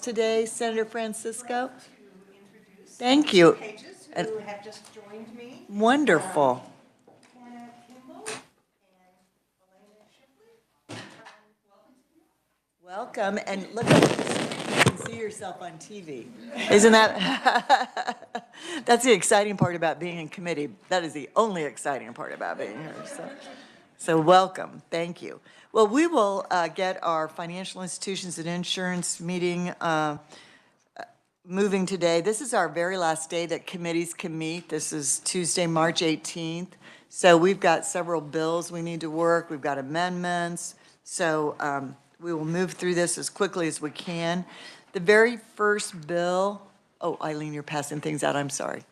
today, Senator Francisco? Thank you. Pages who have just joined me. Wonderful. Hannah Kimball and Elena Shipley. Welcome, and look at this. You can see yourself on TV. Isn't that, that's the exciting part about being in committee. That is the only exciting part about being here. So welcome, thank you. Well, we will get our financial institutions and insurance meeting moving today. This is our very last day that committees can meet. This is Tuesday, March 18th. So we've got several bills we need to work. We've got amendments. So we will move through this as quickly as we can. The very first bill, oh, Eileen, you're passing things out. I'm sorry.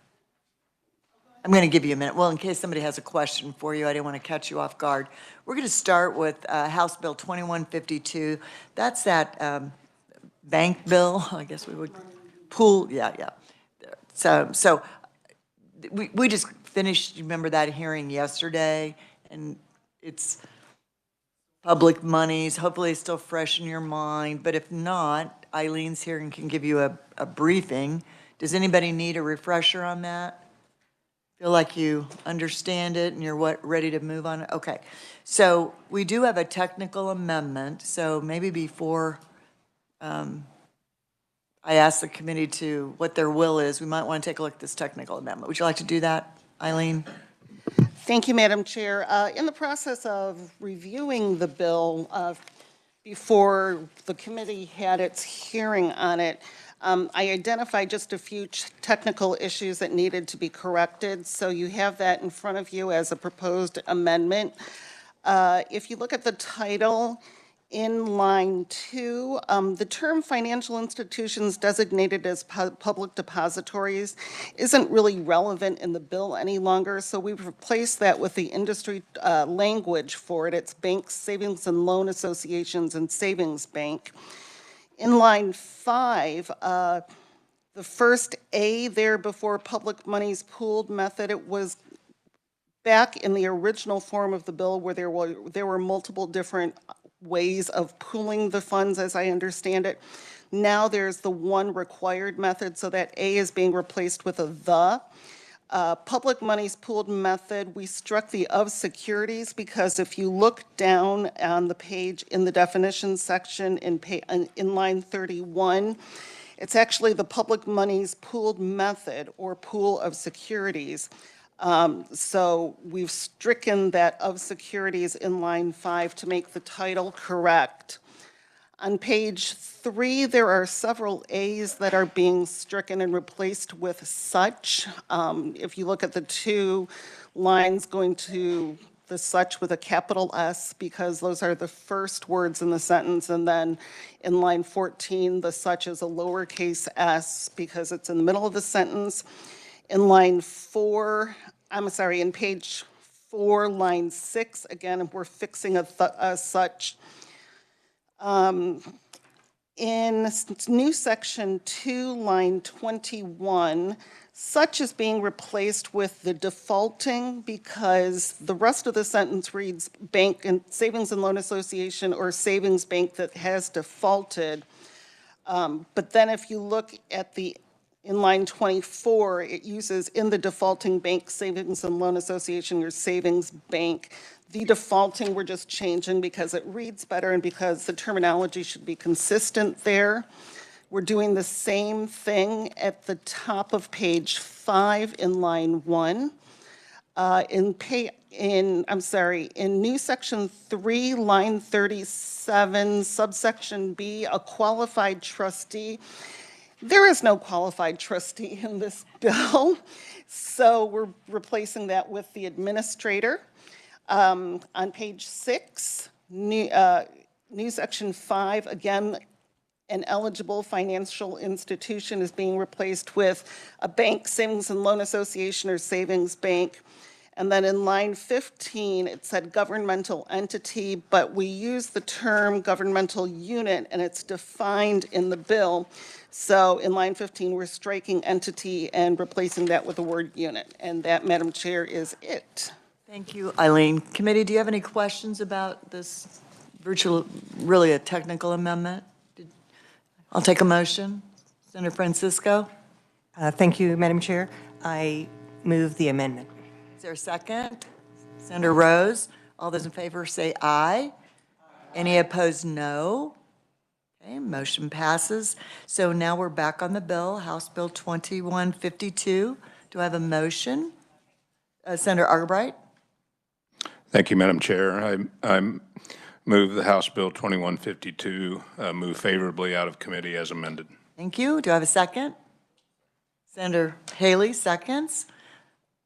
I'm going to give you a minute. Well, in case somebody has a question for you, I didn't want to catch you off guard. We're going to start with House Bill 2152. That's that bank bill, I guess we would, pool, yeah. So we just finished, you remember that hearing yesterday, and it's public monies. Hopefully it's still fresh in your mind, but if not, Eileen's here and can give you a briefing. Does anybody need a refresher on that? Feel like you understand it and you're ready to move on? Okay, so we do have a technical amendment, so maybe before I ask the committee to what their will is, we might want to take a look at this technical amendment. Would you like to do that, Eileen? Thank you, Madam Chair. In the process of reviewing the bill before the committee had its hearing on it, I identified just a few technical issues that needed to be corrected. So you have that in front of you as a proposed amendment. If you look at the title in line 2, the term financial institutions designated as public depositories isn't really relevant in the bill any longer. So we've replaced that with the industry language for it. It's banks, savings and loan associations, and savings bank. In line 5, the first A there before public monies pooled method, it was back in the original form of the bill where there were multiple different ways of pooling the funds, as I understand it. Now there's the one required method, so that A is being replaced with a the. Public monies pooled method, we struck the of securities because if you look down on the page in the definition section in line 31, it's actually the public monies pooled method or pool of securities. So we've stricken that of securities in line 5 to make the title correct. On page 3, there are several A's that are being stricken and replaced with such. If you look at the two lines going to the such with a capital S, because those are the first words in the sentence, and then in line 14, the such is a lowercase s because it's in the middle of the sentence. In line 4, in page 4, line 6, again, we're fixing a such. In new section 2, line 21, such is being replaced with the defaulting because the rest of the sentence reads bank and savings and loan association or savings bank that has defaulted. But then if you look at in line 24, it uses in the defaulting bank, savings and loan association or savings bank. The defaulting we're just changing because it reads better and because the terminology should be consistent there. We're doing the same thing at the top of page 5 in line 1. In new section 3, line 37, subsection B, a qualified trustee. There is no qualified trustee in this bill, so we're replacing that with the administrator. On page 6, new section 5, again, an eligible financial institution is being replaced with a bank, savings and loan association, or savings bank. And then in line 15, it said governmental entity, but we use the term governmental unit, and it's defined in the bill. So in line 15, we're striking entity and replacing that with the word unit. And that, Madam Chair, is it. Thank you, Eileen. Committee, do you have any questions about this really a technical amendment? I'll take a motion. Senator Francisco, Thank you, Madam Chair. I move the amendment. is there a second? Senator Rose, all those in favor say aye. Any opposed, no. Okay, motion passes. So now we're back on the bill, House Bill 2152. Do I have a motion? Senator Albright? Thank you, Madam Chair. I move the House Bill 2152 move favorably out of committee as amended. Thank you. Do I have a second? Senator Haley seconds.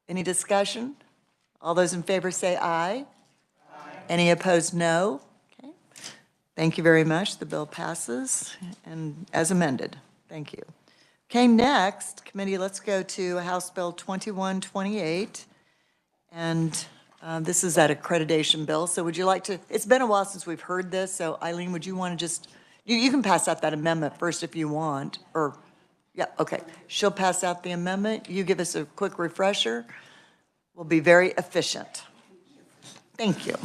Any discussion? All those in favor say aye. Any opposed, no. Okay. Thank you very much. The bill passes and as amended. Thank you. Okay, next, committee, let's go to House Bill 2128. And this is that accreditation bill. So would you like to, it's been a while since we've heard this, so Eileen, would you want to just, you can pass out that amendment first if you want, or, yeah, okay. She'll pass out the amendment. You give us a quick refresher. We'll be very efficient. Thank you.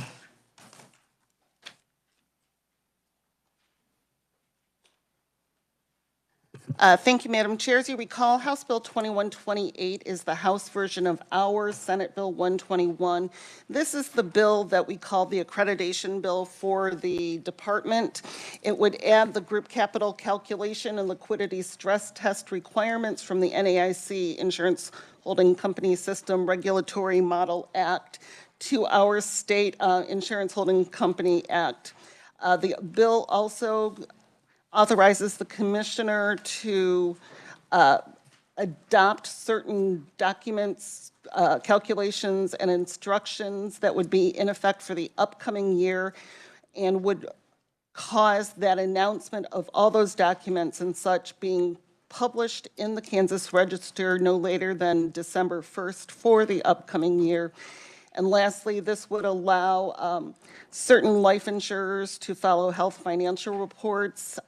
Thank you, Madam Chair. As you recall, House Bill 2128 is the House version of our Senate Bill 121. This is the bill that we call the accreditation bill for the department. It would add the group capital calculation and liquidity stress test requirements from the NAIC Insurance Holding Company System Regulatory Model Act to our state Insurance Holding Company Act. The bill also authorizes the commissioner to adopt certain documents, calculations, and instructions that would be in effect for the upcoming year and would cause that announcement of all those documents and such being published in the Kansas Register no later than December 1st for the upcoming year. And lastly, this would allow certain life insurers to follow health financial reports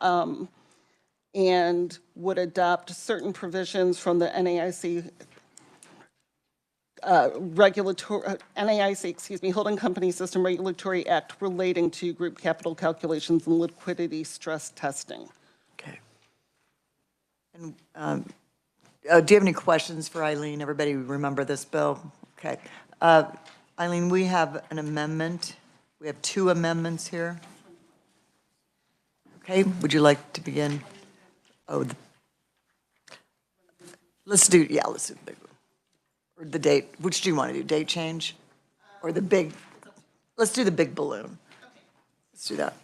and would adopt certain provisions from the NAIC Holding Company System Regulatory Act relating to group capital calculations and liquidity stress testing. Okay. And do you have any questions for Eileen? Everybody remember this bill? Okay. Eileen, we have an amendment. We have two amendments here. Okay, would you like to begin? Oh, let's do the big one. Or the date, which do you want to do, date change? Or the big, let's do the big balloon. Let's do that.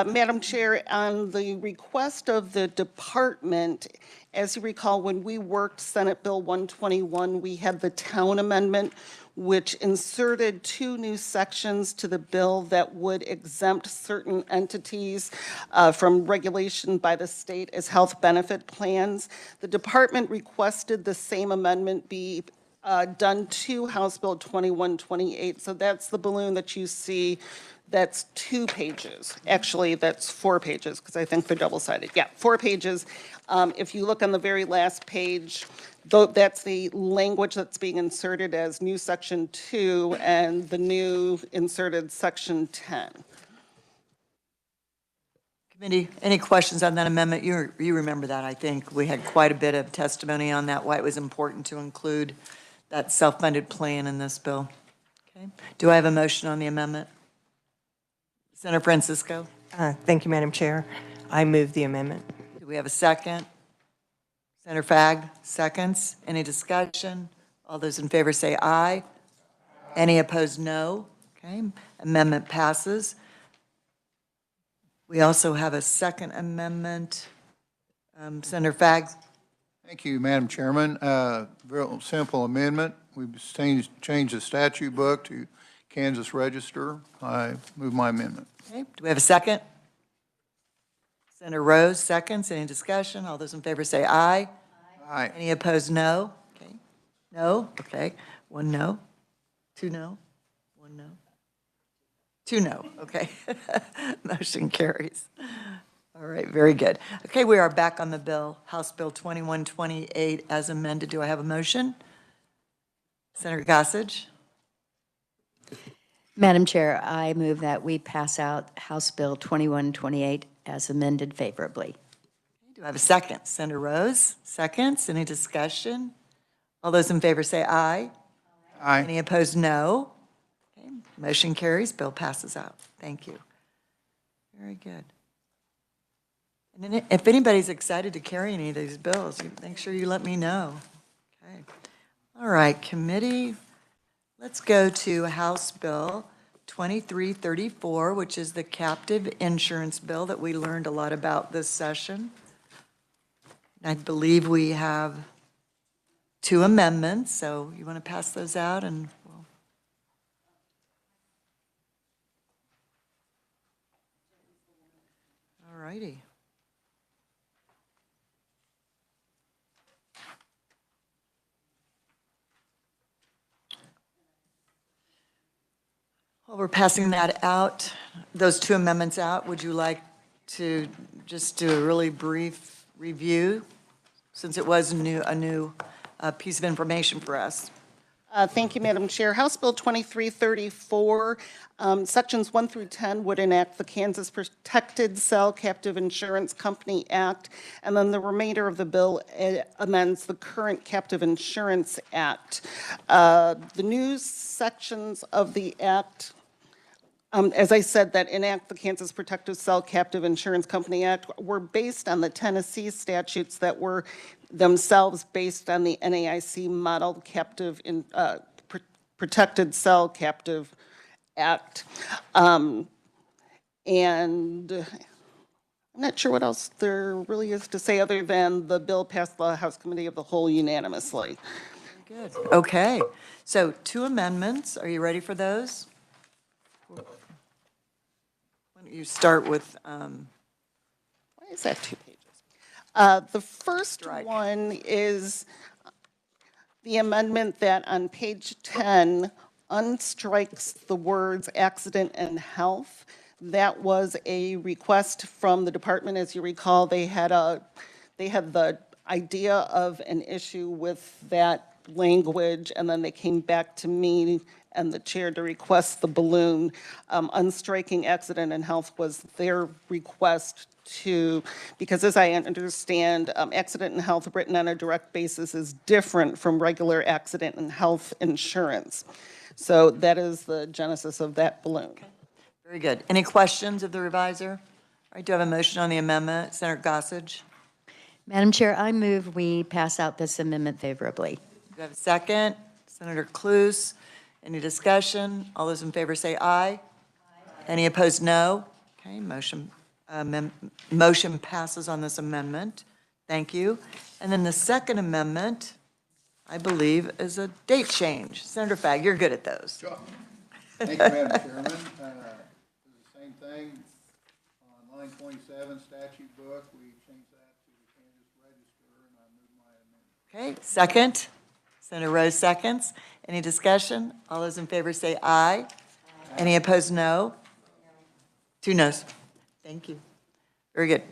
Madam Chair, on the request of the department, as you recall, when we worked Senate Bill 121, we had the town amendment, which inserted two new sections to the bill that would exempt certain entities from regulation by the state as health benefit plans. The department requested the same amendment be done to House Bill 2128. So that's the balloon that you see. That's 2 pages. Actually, that's 4 pages because I think they're double-sided. Yeah, 4 pages. If you look on the very last page, that's the language that's being inserted as new section 2 and the new inserted section 10. Committee, any questions on that amendment? You remember that, I think. We had quite a bit of testimony on that, why it was important to include that self-funded plan in this bill. Okay. Do I have a motion on the amendment? Senator Francisco? Thank you, Madam Chair. I move the amendment. Do we have a second? Senator Fagg, seconds. Any discussion? All those in favor say aye. Any opposed, no. Okay, amendment passes. We also have a second amendment. Senator Fagg? Thank you, Madam Chairman. Very simple amendment. We've changed the statute book to Kansas Register. I move my amendment. Okay, do we have a second? Senator Rose, seconds. Any discussion? All those in favor say aye. Aye. Any opposed, no? Okay. No? Okay. 1 no. 2 no. 1 no. 2 no. Okay. Motion carries. All right, very good. Okay, we are back on the bill, House Bill 2128 as amended. Do I have a motion? Senator Gossage? Madam Chair, I move that we pass out House Bill 2128 as amended favorably. Do I have a second? Senator Rose, seconds. Any discussion? All those in favor say aye. Aye. Any opposed, no. Okay, motion carries, bill passes out. Thank you. Very good. And then if anybody's excited to carry any of these bills, make sure you let me know. Okay. All right, committee, let's go to House Bill 2334, which is the captive insurance bill that we learned a lot about this session. I believe we have 2 amendments, so you want to pass those out and we'll. All righty. While we're passing that out, those 2 amendments out, would you like to just do a really brief review, since it was a new piece of information for us? Thank you, Madam Chair. House Bill 2334, Sections 1 through 10 would enact the Kansas Protected Cell Captive Insurance Company Act, and then the remainder of the bill amends the current Captive Insurance Act. The new sections of the act, as I said, that enact the Kansas Protective Cell Captive Insurance Company Act were based on the Tennessee statutes that were themselves based on the NAIC Model Captive Protected Cell Captive Act. And I'm not sure what else there really is to say other than the bill passed the House Committee of the Whole unanimously. Good. Okay. So 2 amendments. Are you ready for those? Why don't you start with, Why is that 2 pages? The first Strike. one is the amendment that on page 10 unstrikes the words accident and health. That was a request from the department. As you recall, they had the idea of an issue with that language, and then they came back to me and the chair to request the balloon. Unstriking accident and health was their request to, because as I understand, accident and health written on a direct basis is different from regular accident and health insurance. So that is the genesis of that balloon. very good. Any questions of the reviser? All right, do I have a motion on the amendment? Senator Gossage? Madam Chair, I move we pass out this amendment favorably. Do I have a second? Senator Cluse? Any discussion? All those in favor say aye. Any opposed, no. Okay, motion passes on this amendment. Thank you. And then the second amendment, I believe, is a date change. Senator Fagg, you're good at those. Sure. Thank you, Madam Chairman. This is the same thing on line 27, statute book. We changed that to the Kansas Register, and I moved my amendment. Okay, second. Senator Rose seconds. Any discussion? All those in favor say aye. Any opposed, no. 2 noes. Thank you. Very good.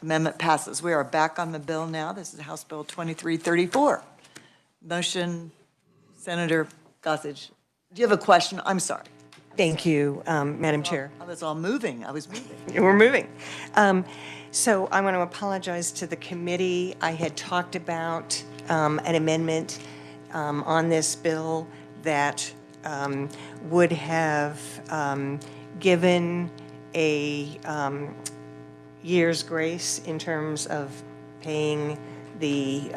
Amendment passes. We are back on the bill now. This is House Bill 2334. Motion, Senator Gossage. Do you have a question? I'm sorry. Thank you, Madam Chair. I was all moving. I was moving. We're moving. So I want to apologize to the committee. I had talked about an amendment on this bill that would have given a year's grace in terms of paying the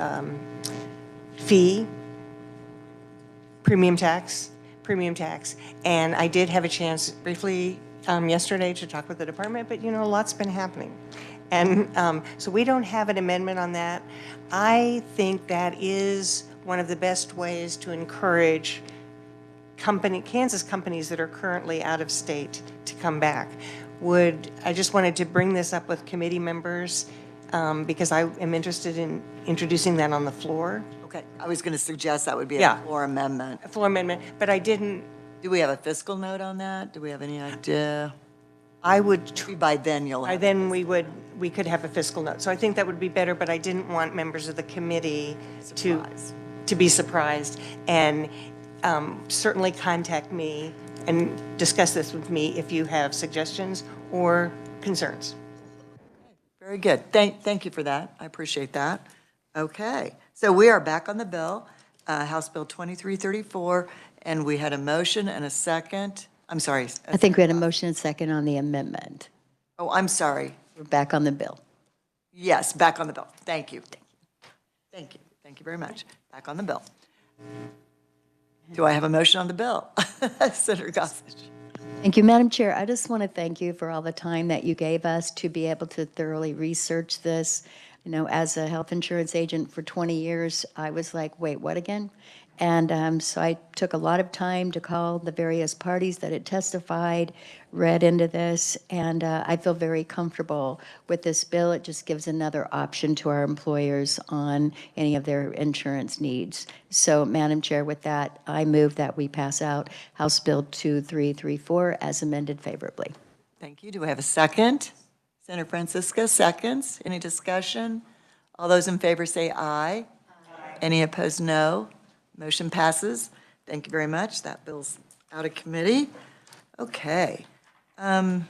fee, premium tax. And I did have a chance briefly yesterday to talk with the department, but, a lot's been happening. And so we don't have an amendment on that. I think that is one of the best ways to encourage Kansas companies that are currently out of state to come back. I just wanted to bring this up with committee members because I am interested in introducing that on the floor. Okay, I was going to suggest that would be a Yeah. floor amendment. A floor amendment, but I didn't, Do we have a fiscal note on that? Do we have any idea? I would, Maybe by then you'll by have. then we could have a fiscal note. So I think that would be better, but I didn't want members of the committee Surprise. to be surprised. And certainly contact me and discuss this with me if you have suggestions or concerns. Very good. Thank you for that. I appreciate that. Okay, so we are back on the bill, House Bill 2334, and we had a motion and a second. I'm sorry. I think we had a motion and second on the amendment. Oh, I'm sorry. We're back on the bill. Yes, back on the bill. Thank you. Thank you. Thank you very much. Back on the bill. Do I have a motion on the bill? Senator Gossage. Thank you, Madam Chair. I just want to thank you for all the time that you gave us to be able to thoroughly research this. You know, as a health insurance agent for 20 years, I was like, wait, what again? And so I took a lot of time to call the various parties that had testified, read into this, and I feel very comfortable with this bill. It just gives another option to our employers on any of their insurance needs. So, Madam Chair, with that, I move that we pass out House Bill 2334 as amended favorably. Thank you. Do we have a second? Senator Francisco, seconds. Any discussion? All those in favor say aye. Any opposed, no. Motion passes. Thank you very much. That bill's out of committee. Okay. House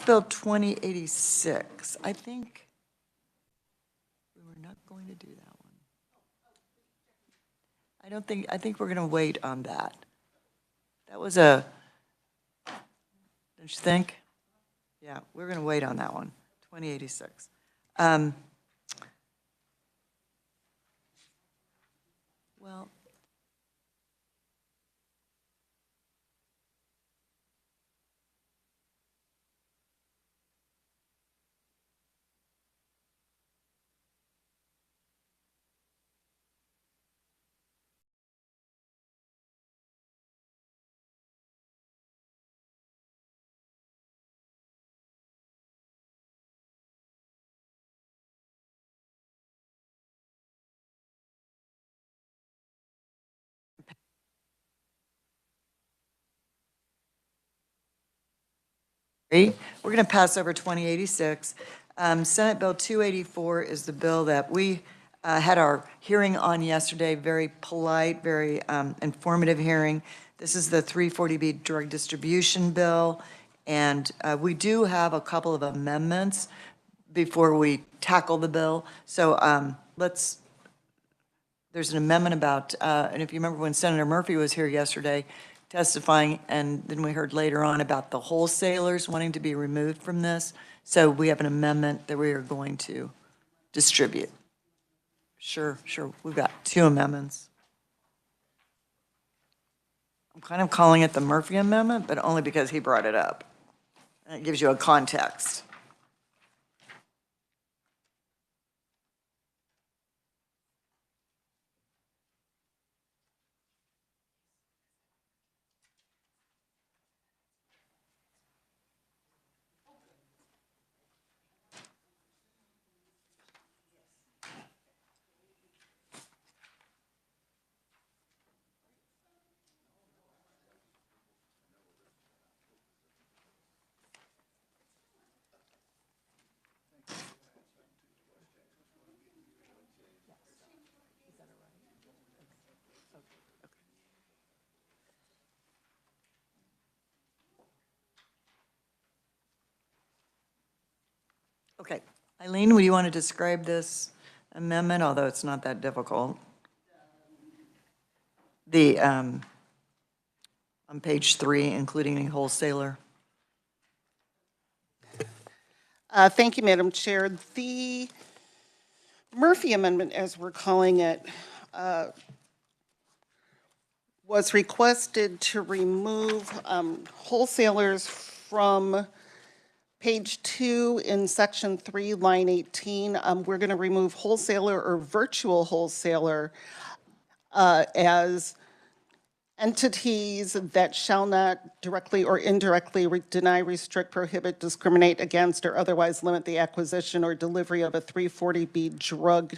Bill 2086. I think we were not going to do that one. I think we're going to wait on that. That was don't you think? Yeah, we're going to wait on that one, 2086. Well, we're going to pass over 2086. Senate Bill 284 is the bill that we had our hearing on yesterday, very polite, very informative hearing. This is the 340B drug distribution bill, and we do have a couple of amendments before we tackle the bill. So there's an amendment about, and if you remember when Senator Murphy was here yesterday testifying, and then we heard later on about the wholesalers wanting to be removed from this. So we have an amendment that we are going to distribute. Sure. We've got two amendments. I'm kind of calling it the Murphy Amendment, but only because he brought it up. And it gives you a context. Okay, Eileen, would you want to describe this amendment, although it's not that difficult? The, on page 3, including a wholesaler. Thank you, Madam Chair. The Murphy Amendment, as we're calling it, was requested to remove wholesalers from page 2 in section 3, line 18. We're going to remove wholesaler or virtual wholesaler as entities that shall not directly or indirectly deny, restrict, prohibit, discriminate against, or otherwise limit the acquisition or delivery of a 340B drug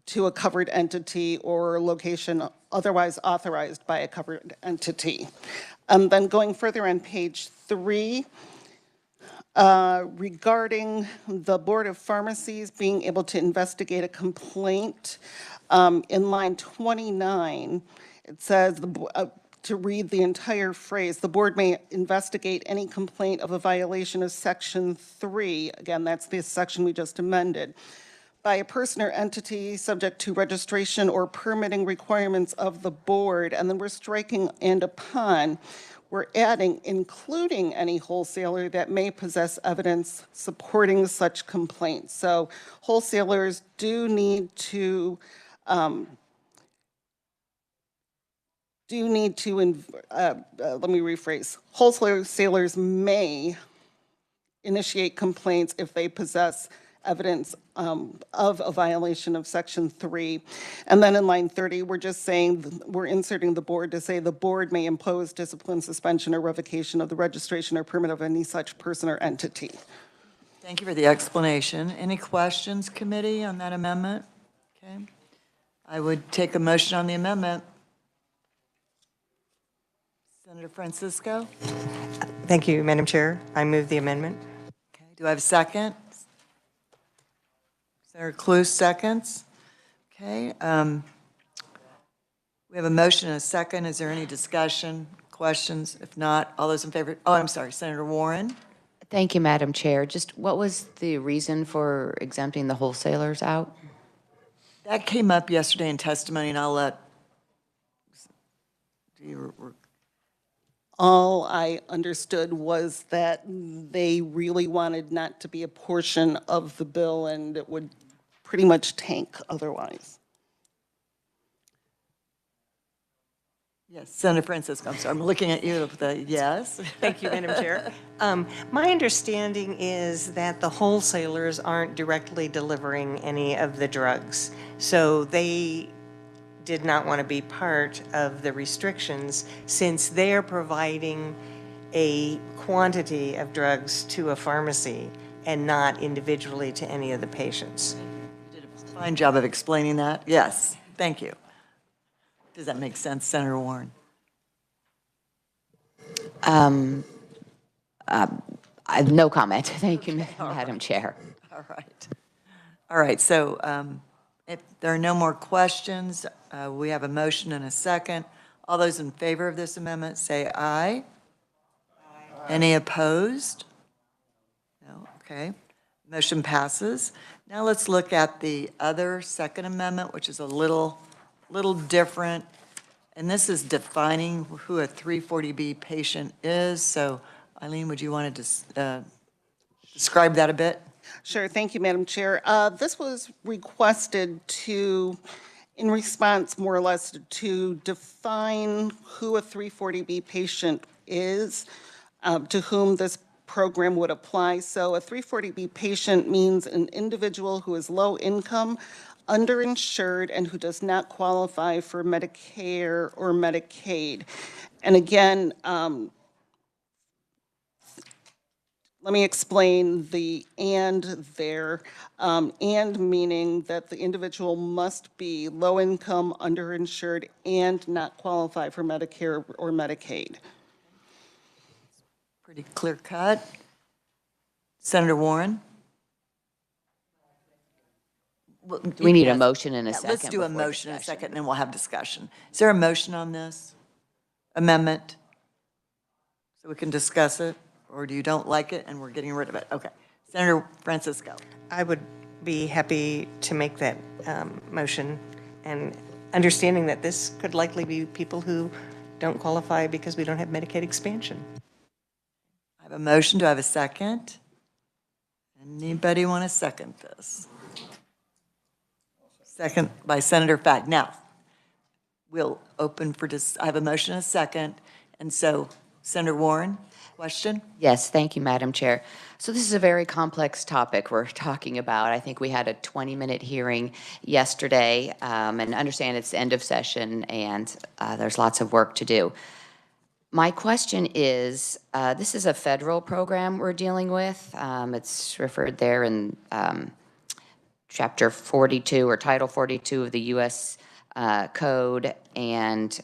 to a covered entity or location otherwise authorized by a covered entity. Then going further on page 3, regarding the Board of Pharmacies being able to investigate a complaint, in line 29, it says to read the entire phrase, the board may investigate any complaint of a violation of Section 3, again, that's the section we just amended, by a person or entity subject to registration or permitting requirements of the board, and then we're striking "and upon." We're adding "including any wholesaler that may possess evidence supporting such complaints." So wholesalers do need to let me rephrase. Wholesalers may initiate complaints if they possess evidence of a violation of Section 3. And then in line 30, we're just saying, we're inserting the board to say the board may impose discipline, suspension, or revocation of the registration or permit of any such person or entity. Thank you for the explanation. Any questions, committee, on that amendment? Okay. I would take a motion on the amendment. Senator Francisco? Thank you, Madam Chair. I move the amendment. Okay, do I have a second? Senator Cluse seconds. Okay, we have a motion and a second. Is there any discussion, questions? If not, all those in favor, oh, I'm sorry, Senator Warren? Thank you, Madam Chair. Just what was the reason for exempting the wholesalers out? That came up yesterday in testimony, and I'll let, All I understood was that they really wanted not to be a portion of the bill, and it would pretty much tank otherwise. yes, Senator Francisco, I'm sorry, I'm looking at you with the yes. Thank you, Madam Chair. My understanding is that the wholesalers aren't directly delivering any of the drugs, so they did not want to be part of the restrictions since they're providing a quantity of drugs to a pharmacy and not individually to any of the patients. You did a fine job of explaining that. Yes, thank you. Does that make sense, Senator Warren? I have no comment. Thank you, Madam Chair. All right. All right, so if there are no more questions, we have a motion and a second. All those in favor of this amendment, say aye. Aye. Any opposed? No, okay. Motion passes. Now let's look at the other Second Amendment, which is a little different. And this is defining who a 340B patient is. So Eileen, would you want to describe that a bit? Sure, thank you, Madam Chair. This was requested in response more or less to define who a 340B patient is, to whom this program would apply. So a 340B patient means an individual who is low income, underinsured, and who does not qualify for Medicare or Medicaid. And again, let me explain the "and" there. And meaning that the individual must be low income, underinsured, and not qualify for Medicare or Medicaid. Pretty clear cut. Senator Warren? Well, We need a yes. motion and a Yeah, second. let's do a before motion and a discussion. second, and then we'll have discussion. Is there a motion on this amendment? So we can discuss it, or do you don't like it and we're getting rid of it? Okay. Senator Francisco. I would be happy to make that motion, and understanding that this could likely be people who don't qualify because we don't have Medicaid expansion. I have a motion. Do I have a second? Anybody want to second this? Second by Senator Fack. Now, we'll open for I have a motion and a second. And so, Senator Warren, question? Yes, thank you, Madam Chair. So this is a very complex topic we're talking about. I think we had a 20-minute hearing yesterday, and understand it's the end of session, and there's lots of work to do. My question is, this is a federal program we're dealing with. It's referred there in Chapter 42 or Title 42 of the U.S. Code and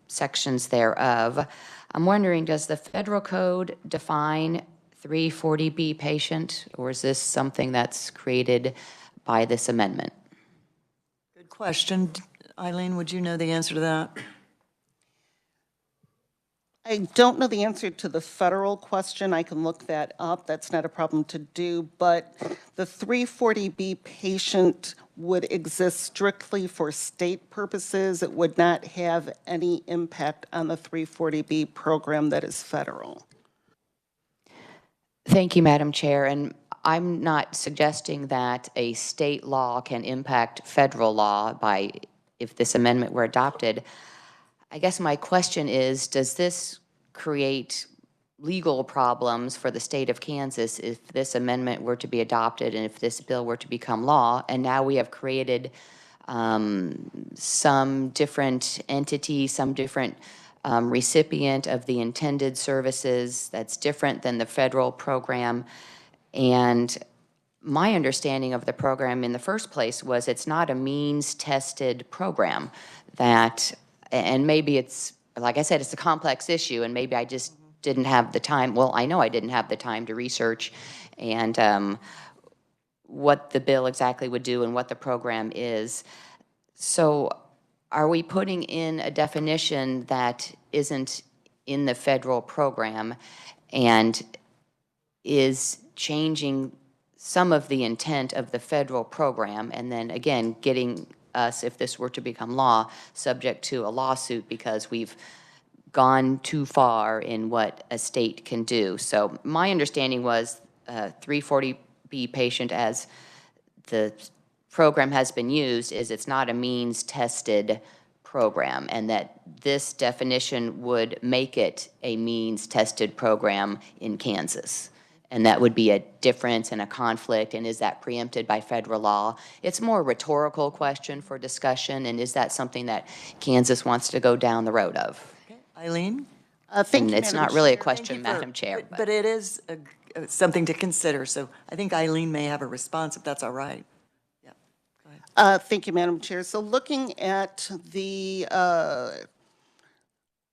sections thereof. I'm wondering, does the federal code define 340B patient, or is this something that's created by this amendment? Good question. Eileen, would you know the answer to that? I don't know the answer to the federal question. I can look that up. That's not a problem to do. But the 340B patient would exist strictly for state purposes. It would not have any impact on the 340B program that is federal. Thank you, Madam Chair. And I'm not suggesting that a state law can impact federal law by, if this amendment were adopted. I guess my question is, does this create legal problems for the state of Kansas if this amendment were to be adopted and if this bill were to become law? And now we have created some different entity, some different recipient of the intended services that's different than the federal program. And my understanding of the program in the first place was it's not a means-tested program that, and maybe it's, like I said, it's a complex issue, and maybe I just didn't have the time. Well, I know I didn't have the time to research and what the bill exactly would do and what the program is. So are we putting in a definition that isn't in the federal program and is changing some of the intent of the federal program, and then again getting us, if this were to become law, subject to a lawsuit because we've gone too far in what a state can do? So my understanding was 340B patient, as the program has been used, is it's not a means-tested program, and that this definition would make it a means-tested program in Kansas. And that would be a difference and a conflict, and is that preempted by federal law? It's more a rhetorical question for discussion, and is that something that Kansas wants to go down the road of? Okay, Eileen? Thank And you, it's Madam not really a Chair. question, Madam Chair. But it is something to consider, so I think Eileen may have a response, if that's all right. Yeah, go ahead. Thank you, Madam Chair. So looking at the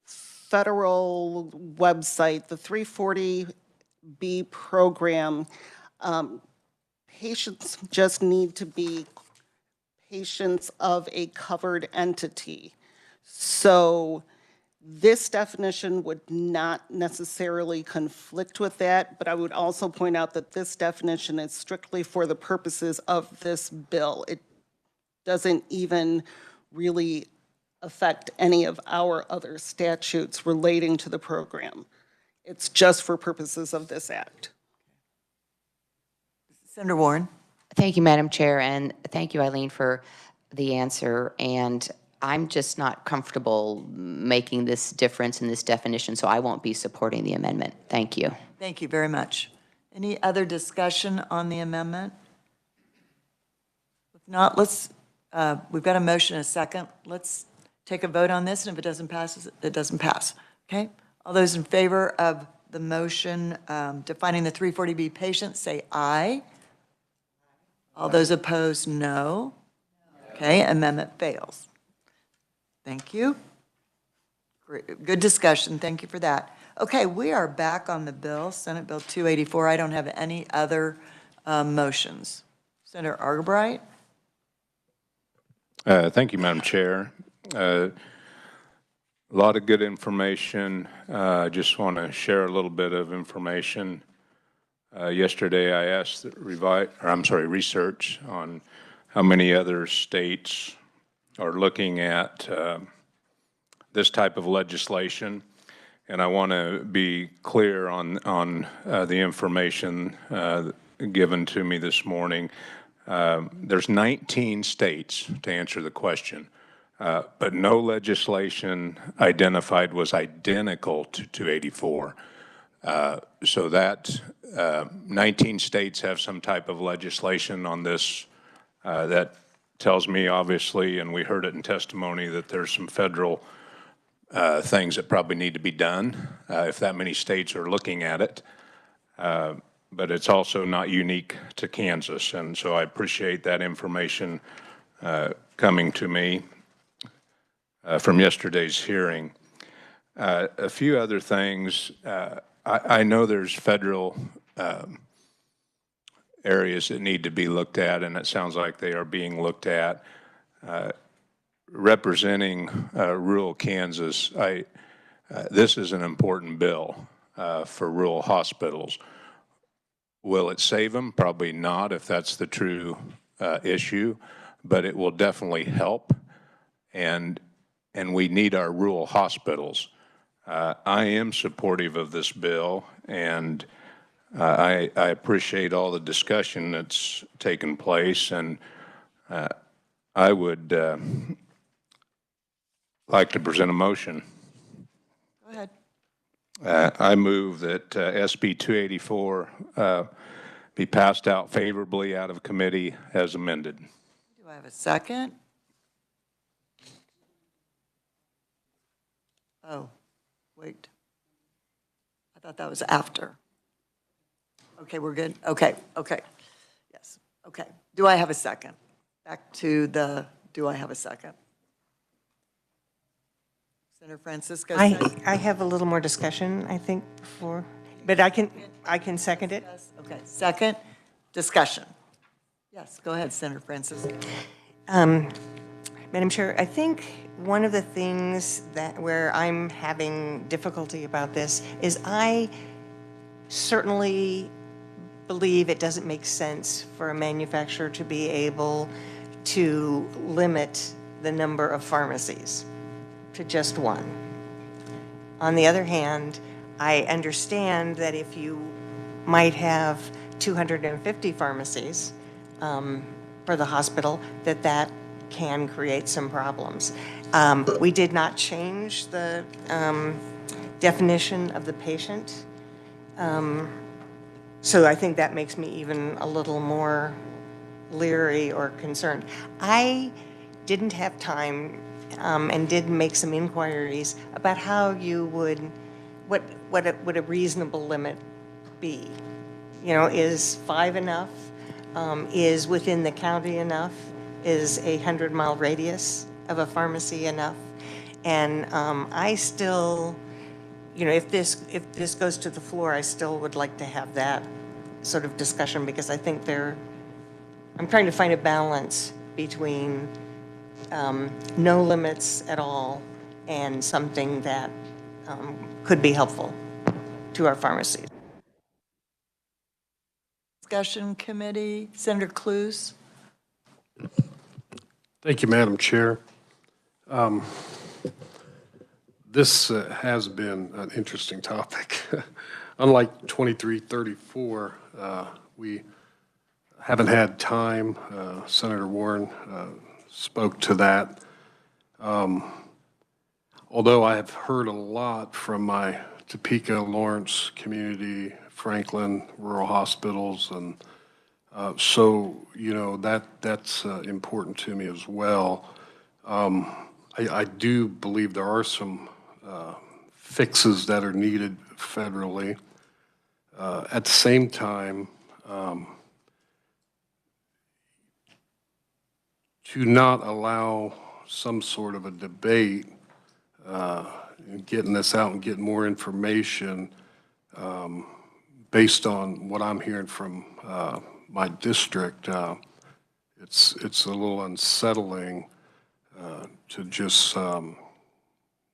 federal website, the 340B program, patients just need to be patients of a covered entity. So this definition would not necessarily conflict with that, but I would also point out that this definition is strictly for the purposes of this bill. It doesn't even really affect any of our other statutes relating to the program. It's just for purposes of this act. Senator Warren? Thank you, Madam Chair, and thank you, Eileen, for the answer. And I'm just not comfortable making this difference in this definition, so I won't be supporting the amendment. Thank you. Thank you very much. Any other discussion on the amendment? If not, we've got a motion and a second. Let's take a vote on this, and if it doesn't pass, it doesn't pass. Okay? All those in favor of the motion defining the 340B patient, say aye. All those opposed, no. Okay, amendment fails. Thank you. Great. Good discussion. Thank you for that. Okay, we are back on the bill, Senate Bill 284. I don't have any other motions. Senator Argabright? Thank you, Madam Chair. A lot of good information. I just want to share a little bit of information. Yesterday, I asked research on how many other states are looking at this type of legislation, and I want to be clear on the information given to me this morning. There's 19 states, to answer the question, but no legislation identified was identical to 284. So that 19 states have some type of legislation on this. That tells me, obviously, and we heard it in testimony, that there's some federal things that probably need to be done if that many states are looking at it. But it's also not unique to Kansas, and so I appreciate that information coming to me from yesterday's hearing. A few other things. I know there's federal areas that need to be looked at, and it sounds like they are being looked at. Representing rural Kansas, I This is an important bill for rural hospitals. Will it save them? Probably not, if that's the true issue, but it will definitely help, and we need our rural hospitals. I am supportive of this bill, and I appreciate all the discussion that's taken place, and I would like to present a motion. Go ahead. I move that SB 284 be passed out favorably out of committee as amended. Do I have a second? Oh, wait. I thought that was after. Okay, we're good? Okay. Yes, okay. Do I have a second? Back to the, do I have a second? Senator Francisco? I have a little more discussion, I think, before, but I can second it. Okay, second, discussion. Yes, go ahead, Senator Francisco. Madam Chair, I think one of the things where I'm having difficulty about this is I certainly believe it doesn't make sense for a manufacturer to be able to limit the number of pharmacies to just one. On the other hand, I understand that if you might have 250 pharmacies for the hospital, that can create some problems. We did not change the definition of the patient. So I think that makes me even a little more leery or concerned. I didn't have time and did make some inquiries about how you would, what would a reasonable limit be? You know, is 5 enough? Is within the county enough? Is a 100-mile radius of a pharmacy enough? And I still, you know, if this goes to the floor, I still would like to have that sort of discussion, because I think I'm trying to find a balance between no limits at all and something that could be helpful to our pharmacies. Discussion committee, Senator Clues. Thank you, Madam Chair. This has been an interesting topic. Unlike 2334, we haven't had time. Senator Warren spoke to that. Although I have heard a lot from my Topeka, Lawrence community, Franklin, rural hospitals, and so, you know, that's important to me as well. I do believe there are some fixes that are needed federally. At the same time, to not allow some sort of a debate in getting this out and getting more information based on what I'm hearing from my district, it's a little unsettling to just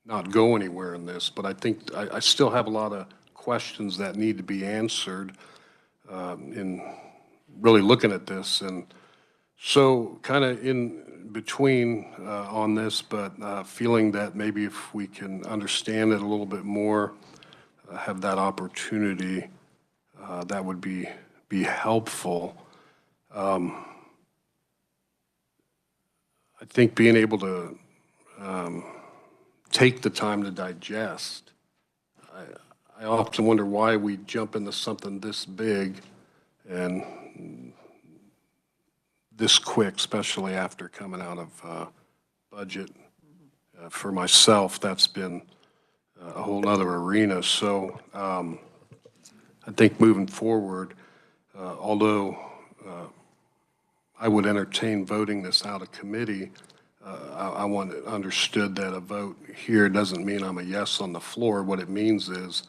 not go anywhere in this. But I think I still have a lot of questions that need to be answered in really looking at this. And so kind of in between on this, but feeling that maybe if we can understand it a little bit more, have that opportunity, that would be helpful. I think being able to take the time to digest, I often wonder why we jump into something this big and this quick, especially after coming out of budget. For myself, that's been a whole nother arena. So I think moving forward, although I would entertain voting this out of committee, I want it understood that a vote here doesn't mean I'm a yes on the floor. What it means is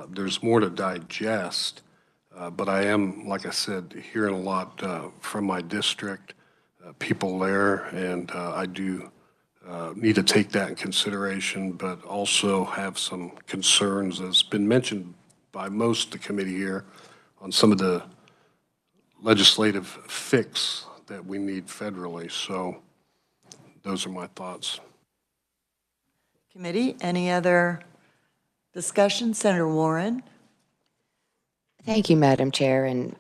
there's more to digest, but I am, like I said, hearing a lot from my district, people there, and I do need to take that in consideration, but also have some concerns, as been mentioned by most of the committee here, on some of the legislative fix that we need federally. So those are my thoughts. Committee, any other discussion? Senator Warren? Thank you, Madam Chair. And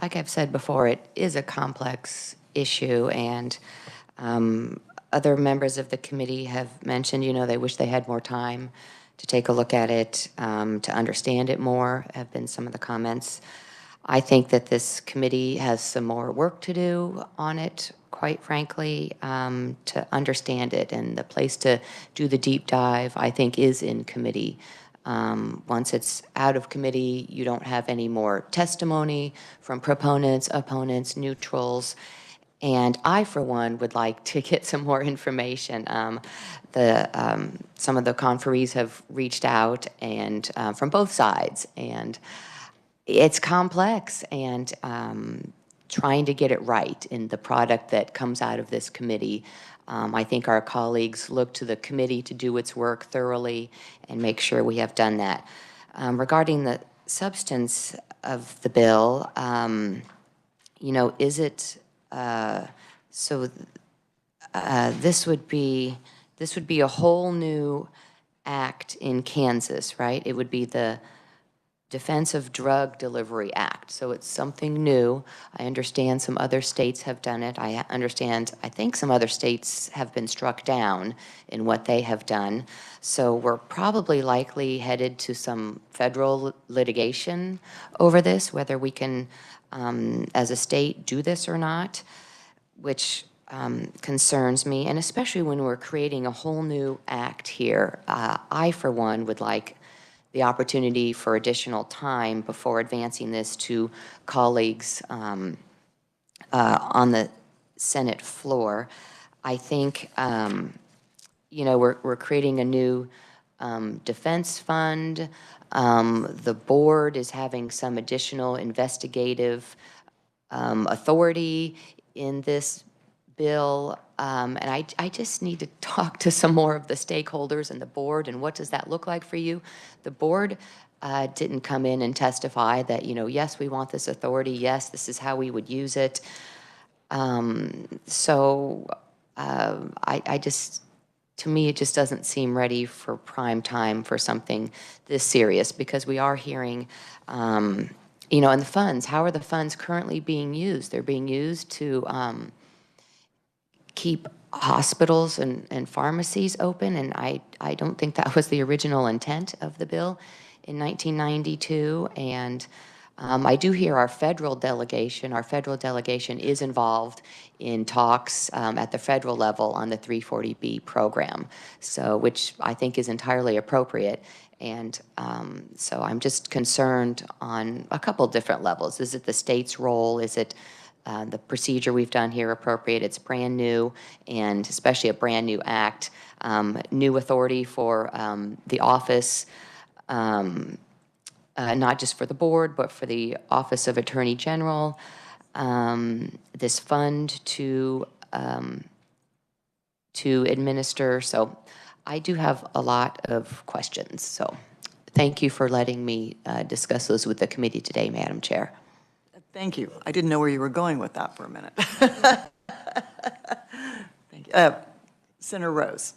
like I've said before, it is a complex issue, and other members of the committee have mentioned, they wish they had more time to take a look at it, to understand it more, have been some of the comments. I think that this committee has some more work to do on it, quite frankly, to understand it. And the place to do the deep dive, I think, is in committee. Once it's out of committee, you don't have any more testimony from proponents, opponents, neutrals. And I, for one, would like to get some more information. Some of the conferees have reached out, and from both sides, and it's complex, and trying to get it right in the product that comes out of this committee. I think our colleagues look to the committee to do its work thoroughly and make sure we have done that. Regarding the substance of the bill, is it this would be a whole new act in Kansas, right? It would be the Defense of Drug Delivery Act. So it's something new. I understand some other states have done it. I think some other states have been struck down in what they have done. So we're probably likely headed to some federal litigation over this, whether we can, as a state, do this or not, which concerns me, and especially when we're creating a whole new act here. I, for one, would like the opportunity for additional time before advancing this to colleagues on the Senate floor. I think, we're creating a new defense fund. The board is having some additional investigative authority in this bill, and I just need to talk to some more of the stakeholders and the board, and what does that look like for you? The board didn't come in and testify that, yes, we want this authority, yes, this is how we would use it. To me, it just doesn't seem ready for prime time for something this serious, because we are hearing, and the funds, how are the funds currently being used? They're being used to keep hospitals and pharmacies open, and I don't think that was the original intent of the bill in 1992. And I do hear our federal delegation is involved in talks at the federal level on the 340B program, so which I think is entirely appropriate. And so I'm just concerned on a couple different levels. Is it the state's role? Is it the procedure we've done here appropriate? It's brand new, and especially a brand new act. New authority for the office, not just for the board, but for the Office of Attorney General. This fund to administer. So I do have a lot of questions. So thank you for letting me discuss those with the committee today, Madam Chair. Thank you. I didn't know where you were going with that for a minute. Thank you. Senator Rose.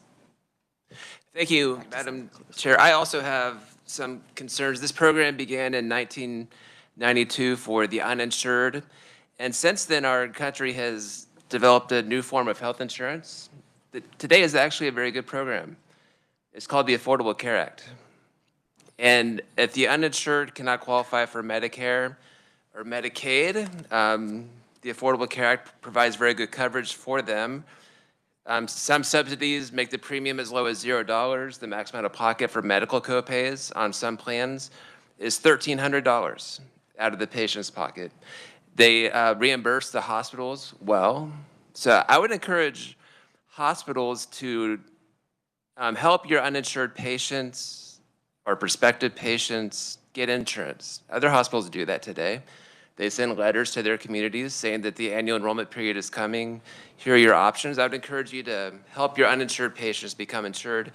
Thank you, Madam Chair. I also have some concerns. This program began in 1992 for the uninsured, and since then our country has developed a new form of health insurance. Today is actually a very good program. It's called the Affordable Care Act. And if the uninsured cannot qualify for Medicare or Medicaid, the Affordable Care Act provides very good coverage for them. Some subsidies make the premium as low as $0. The maximum out of pocket for medical copays on some plans is $1,300 out of the patient's pocket. They reimburse the hospitals well. So I would encourage hospitals to help your uninsured patients or prospective patients get insurance. Other hospitals do that today. They send letters to their communities saying that the annual enrollment period is coming. Here are your options. I would encourage you to help your uninsured patients become insured.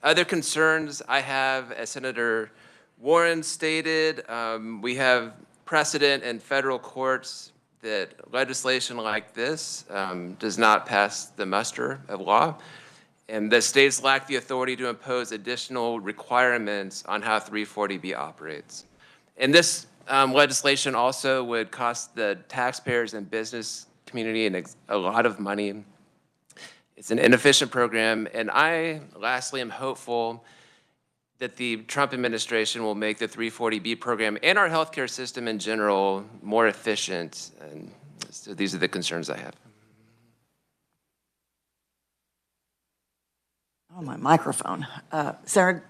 Other concerns I have, as Senator Warren stated, we have precedent in federal courts that legislation like this does not pass the muster of law, and that states lack the authority to impose additional requirements on how 340B operates. And this legislation also would cost the taxpayers and business community a lot of money. It's an inefficient program, and I, lastly, am hopeful that the Trump administration will make the 340B program and our healthcare system in general more efficient. And so these are the concerns I have. Oh, my microphone. Senator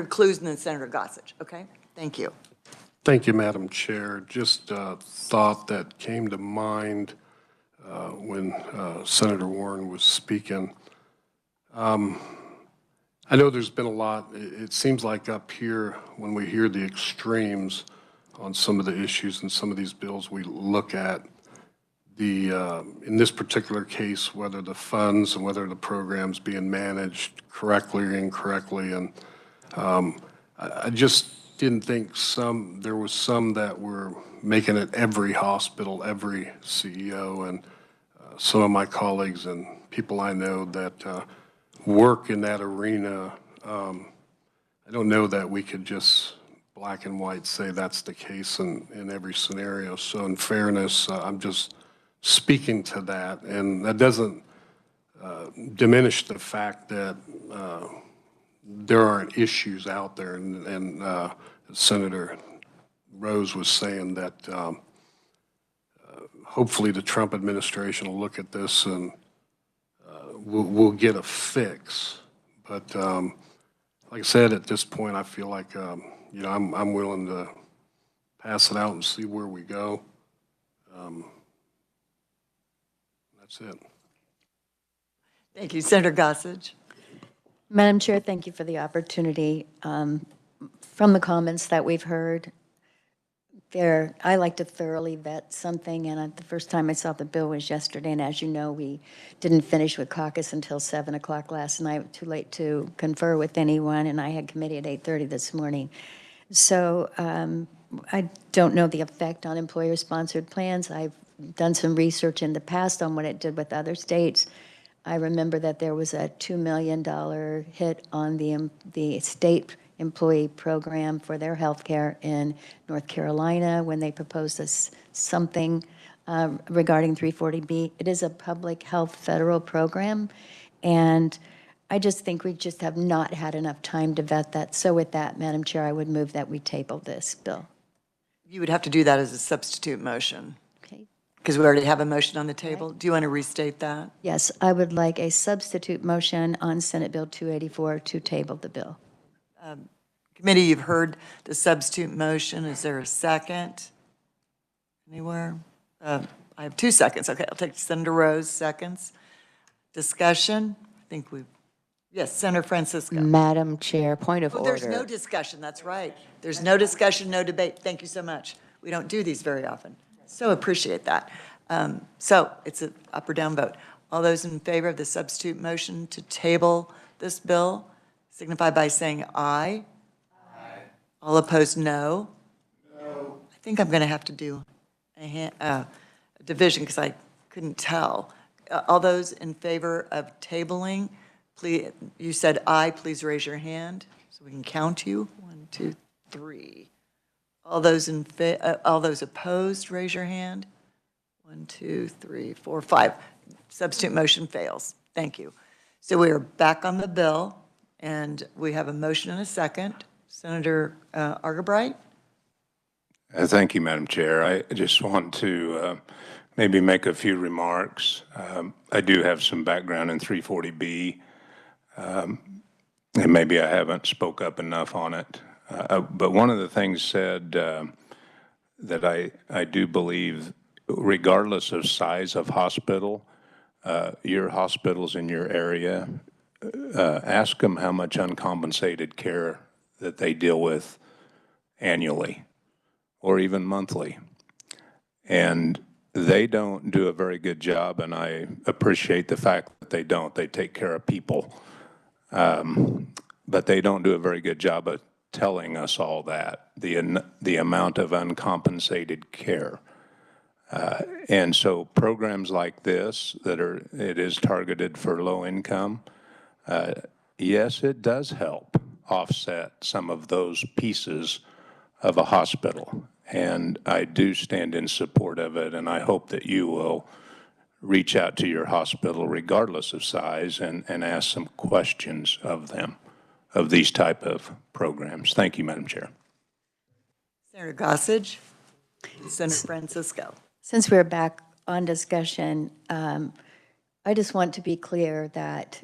Clues and then Senator Gossage, okay? Thank you. Thank you, Madam Chair. Just a thought that came to mind when Senator Warren was speaking. I know there's been a lot, it seems like up here, when we hear the extremes on some of the issues and some of these bills we look at, in this particular case, whether the funds and whether the program's being managed correctly or incorrectly. And I just didn't think there was some that were making it every hospital, every CEO, and some of my colleagues and people I know that work in that arena, I don't know that we could just black and white say that's the case in every scenario. So in fairness, I'm just speaking to that, and that doesn't diminish the fact that there aren't issues out there, and Senator Rose was saying that hopefully the Trump administration will look at this and we'll get a fix. But like I said, at this point, I feel like you know, I'm willing to pass it out and see where we go. That's it. Thank you. Senator Gossage. Madam Chair, thank you for the opportunity. From the comments that we've heard, I like to thoroughly vet something, and the first time I saw the bill was yesterday, and as you know, we didn't finish with caucus until 7 o'clock last night, too late to confer with anyone, and I had committee at 8:30 this morning. So I don't know the effect on employer-sponsored plans. I've done some research in the past on what it did with other states. I remember that there was a $2 million hit on the state employee program for their health care in North Carolina when they proposed something regarding 340B. It is a public health federal program, and I just think we just have not had enough time to vet that. So with that, Madam Chair, I would move that we table this bill. You would have to do that as a substitute motion, Okay. because we already have a motion on the table. Do you want to restate that? Yes, I would like a substitute motion on Senate Bill 284 to table the bill. Committee, you've heard the substitute motion. Is there a second? Anywhere? I have 2 seconds. Okay, I'll take Senator Rose, seconds. Discussion? I think yes, Senator Francisco. Madam Chair, point of Oh, order. there's no discussion, that's right. There's no discussion, no debate. Thank you so much. We don't do these very often. So appreciate that. So it's an up or down vote. All those in favor of the substitute motion to table this bill signify by saying aye. All opposed, no. No. I think I'm going to have to do a division because I couldn't tell. All those in favor of tabling, please, you said aye, please raise your hand so we can count you. 1, 2, 3. All those all those opposed, raise your hand. 1, 2, 3, 4, 5. Substitute motion fails. Thank you. So we are back on the bill, and we have a motion and a second. Senator Argabright? Thank you, Madam Chair. I just want to maybe make a few remarks. I do have some background in 340B, and maybe I haven't spoke up enough on it. But one of the things said that I do believe, regardless of size of hospital, your hospitals in your area, ask them how much uncompensated care that they deal with annually or even monthly. And they don't do a very good job, and I appreciate the fact that they don't. They take care of people. But they don't do a very good job of telling us all that, the amount of uncompensated care. And so programs like this it is targeted for low income, yes, it does help offset some of those pieces of a hospital. And I do stand in support of it, and I hope that you will reach out to your hospital regardless of size and ask some questions of them, of these type of programs. Thank you, Madam Chair. Senator Gossage, Senator Francisco. Since we're back on discussion, I just want to be clear that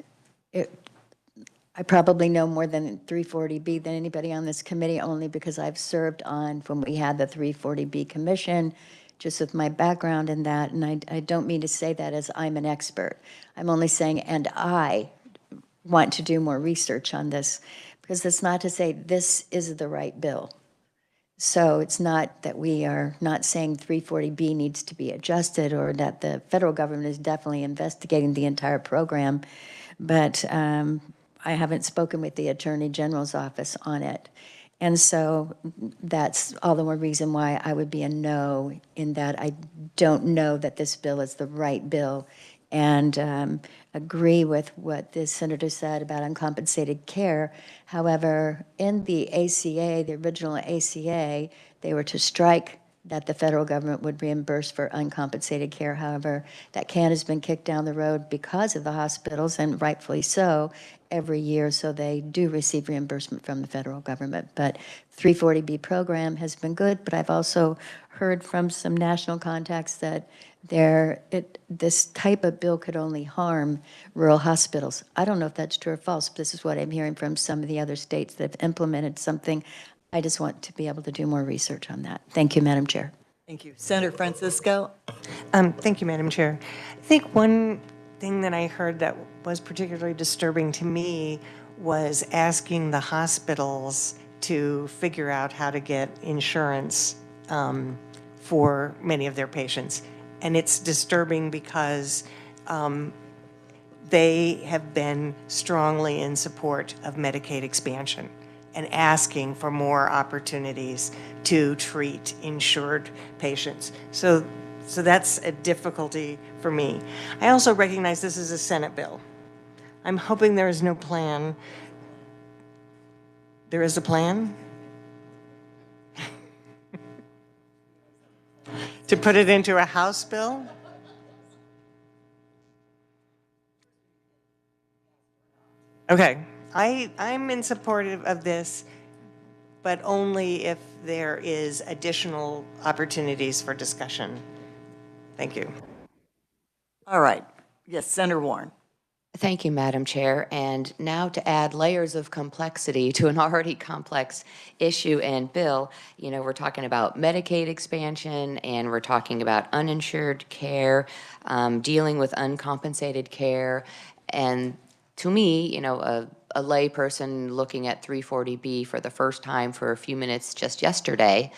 I probably know more than 340B than anybody on this committee, only because I've served on when we had the 340B commission, just with my background in that. And I don't mean to say that as I'm an expert. I'm only saying, and I want to do more research on this, because it's not to say this is the right bill. So it's not that we are not saying 340B needs to be adjusted, or that the federal government is definitely investigating the entire program, but I haven't spoken with the Attorney General's office on it. And so that's all the more reason why I would be a no, in that I don't know that this bill is the right bill, and agree with what the senator said about uncompensated care. However, in the ACA, the original ACA, they were to strike that the federal government would reimburse for uncompensated care. However, that can has been kicked down the road because of the hospitals, and rightfully so, every year, so they do receive reimbursement from the federal government. But 340B program has been good, but I've also heard from some national contacts that this type of bill could only harm rural hospitals. I don't know if that's true or false, but this is what I'm hearing from some of the other states that have implemented something. I just want to be able to do more research on that. Thank you, Madam Chair. Thank you. Senator Francisco? Thank you, Madam Chair. I think one thing that I heard that was particularly disturbing to me was asking the hospitals to figure out how to get insurance for many of their patients. And it's disturbing because they have been strongly in support of Medicaid expansion and asking for more opportunities to treat insured patients. So that's a difficulty for me. I also recognize this is a Senate bill. I'm hoping there is no plan. There is a plan? To put it into a House bill? Okay, I'm in support of this, but only if there is additional opportunities for discussion. Thank you. All right. Yes, Senator Warren. Thank you, Madam Chair. And now to add layers of complexity to an already complex issue and bill, you know, we're talking about Medicaid expansion, and we're talking about uninsured care, dealing with uncompensated care. And to me, you know, a lay person looking at 340B for the first time for a few minutes just yesterday,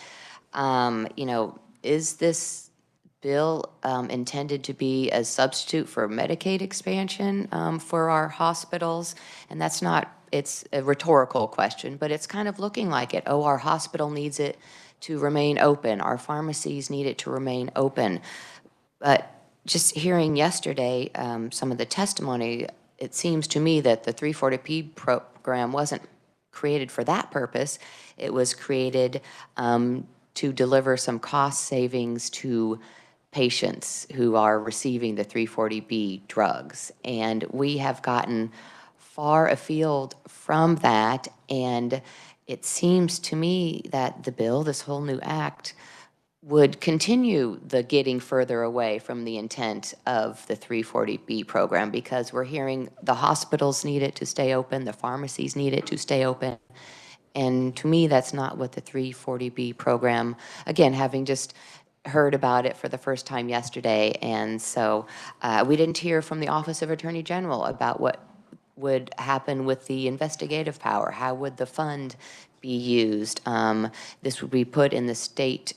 you know, is this bill intended to be a substitute for Medicaid expansion for our hospitals? And that's not, it's a rhetorical question, but it's kind of looking like it. Oh, our hospital needs it to remain open. Our pharmacies need it to remain open. But just hearing yesterday some of the testimony, it seems to me that the 340B program wasn't created for that purpose. It was created to deliver some cost savings to patients who are receiving the 340B drugs. And we have gotten far afield from that, and it seems to me that the bill, this whole new act, would continue the getting further away from the intent of the 340B program, because we're hearing the hospitals need it to stay open, the pharmacies need it to stay open. And to me, that's not what the 340B program, again, having just heard about it for the first time yesterday, and so we didn't hear from the Office of Attorney General about what would happen with the investigative power. How would the fund be used? This would be put in the state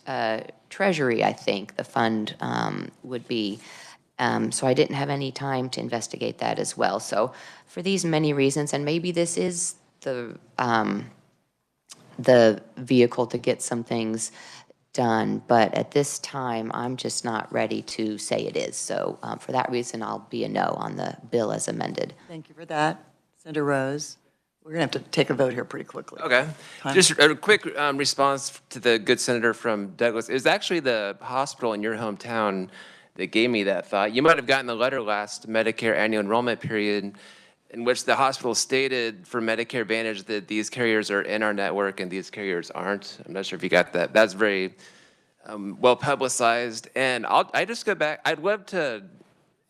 Treasury, I think, the fund would be. So I didn't have any time to investigate that as well. So for these many reasons, and maybe this is the vehicle to get some things done, but at this time, I'm just not ready to say it is. So for that reason, I'll be a no on the bill as amended. Thank you for that. Senator Rose, we're going to have to take a vote here pretty quickly. Okay. Just a quick response to the good senator from Douglas. It was actually the hospital in your hometown that gave me that thought. You might have gotten the letter last Medicare annual enrollment period in which the hospital stated for Medicare Advantage that these carriers are in our network and these carriers aren't. I'm not sure if you got that. That's very well publicized. And I just go back. I'd love to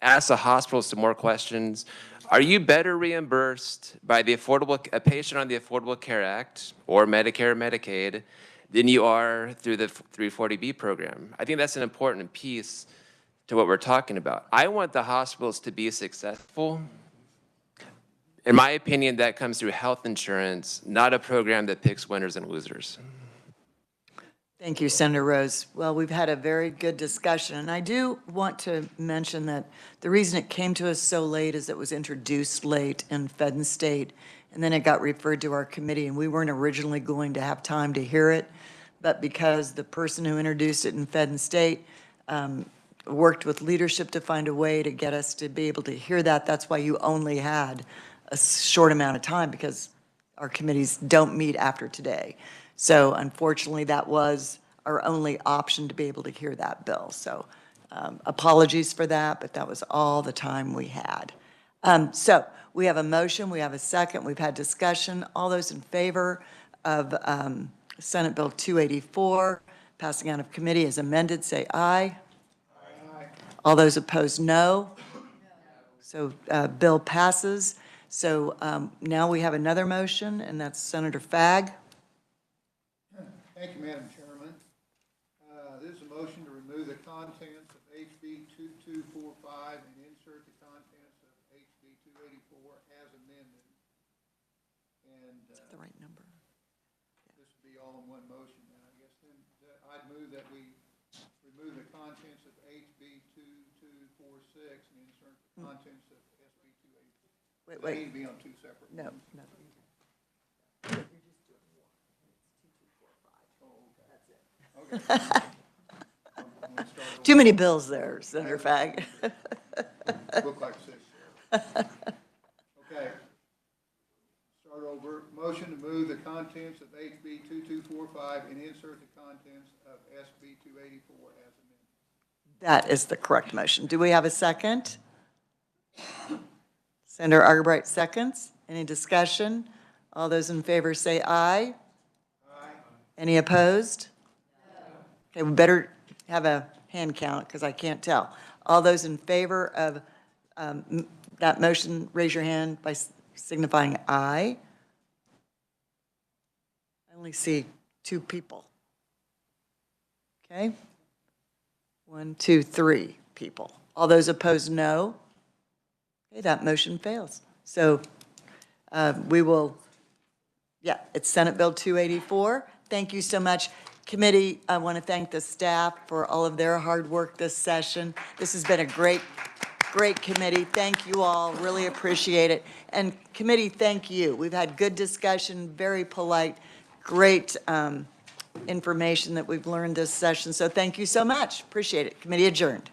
ask the hospitals some more questions. Are you better reimbursed by a patient on the Affordable Care Act or Medicare or Medicaid than you are through the 340B program? I think that's an important piece to what we're talking about. I want the hospitals to be successful. In my opinion, that comes through health insurance, not a program that picks winners and losers. Thank you, Senator Rose. Well, we've had a very good discussion, and I do want to mention that the reason it came to us so late is it was introduced late in Fed and State, and then it got referred to our committee, and we weren't originally going to have time to hear it, but because the person who introduced it in Fed and State worked with leadership to find a way to get us to be able to hear that, that's why you only had a short amount of time, because our committees don't meet after today. So unfortunately, that was our only option to be able to hear that bill. So apologies for that, but that was all the time we had. So we have a motion, we have a second, we've had discussion. All those in favor of Senate Bill 284, passing out of committee as amended, say aye. Aye. All those opposed, no. So bill passes. So now we have another motion, and that's Senator Fagg. Thank you, Madam Chairman. This is a motion to remove the contents of HB 2245 and insert the contents of HB 284 as amended. And The right number. this would be all in one motion. And I guess then I'd move that we remove the contents of HB 2246 and insert the contents of SB 284. They need to be on two separate No, ones. no. Too many bills there, Senator Fagg. Look like six. Okay. Start over. Motion to move the contents of HB 2245 and insert the contents of SB 284 as amended. That is the correct motion. Do we have a second? Senator Argabright seconds. Any discussion? All those in favor say aye. Aye. Any opposed? Okay, we better have a hand count because I can't tell. All those in favor of that motion, raise your hand by signifying aye. I only see two people. Okay? 1, 2, 3 people. All those opposed, no. Okay, that motion fails. So we will, yeah, it's Senate Bill 284. Thank you so much. Committee, I want to thank the staff for all of their hard work this session. This has been a great committee. Thank you all. Really appreciate it. And committee, thank you. We've had good discussion, very polite, great information that we've learned this session. So thank you so much. Appreciate it. Committee adjourned.